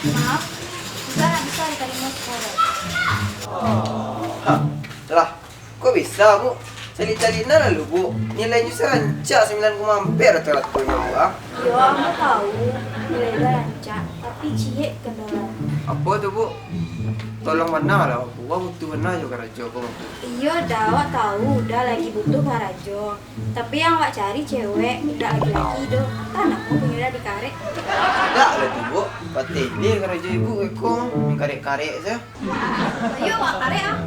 Maaf, enggak bisa diterima sekolah. Hah, lah, kok bisa, Bu? Cari-carinya lalu, Bu. Nilainya serancak 9, hampir telat punya, Bu. Yo, aku tahu nilai lancar, tapi cie kendala. Apa tuh, Bu? Tolong mana lah, Bu. Aku butuh mana juga raja, Bu. Iya, dah awak tahu, udah lagi butuh karajo. Tapi yang awak cari cewek, udah laki-laki do. Anakmu punya dikarek. Enggak lah tuh, Bu. Pati ini karaja Ibu, Eko. Yang karek-karek saya. Ayo, awak karek ah.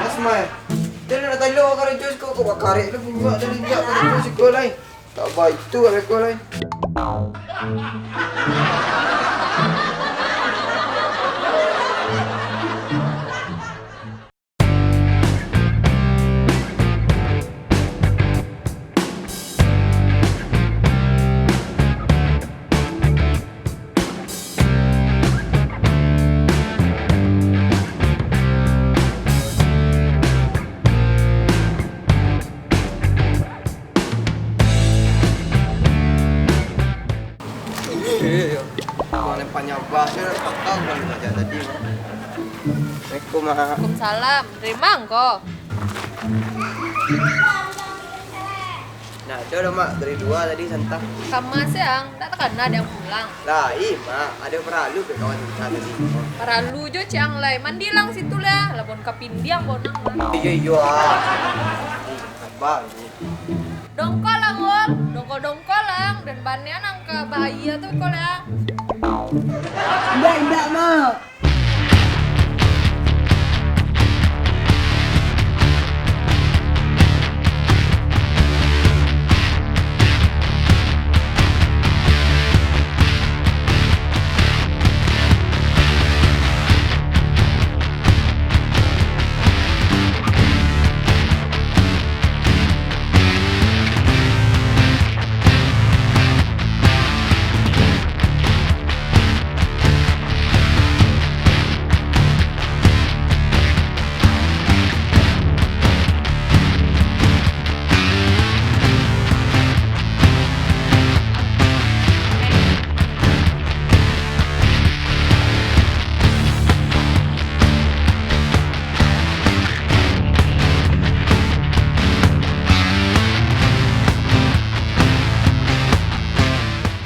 Mas Mai. Dia nak talo karaja kau kau karek lu buat dari dia karaja sekolah. Tak baik tu sekolah. Iya, kalau panjang bahasa tahu kan saja tadi. Assalamualaikum, Ma. Waalaikumsalam. Terima engkau. Nah, ada dah, Mak. Dari 2 tadi santap. Kamu siang, tak kena ada yang pulang. Lah, Mak. Ada peralu ke kawan kita tadi. Para lu jo ciang lai mandilang situ lah. Lapon kapindiang bonang lah. Iya, iya. Sabar, Bu. Dongkolang wong, dongkolang dan bannya nangka bahaya tuh kol ya. Enggak, Mak.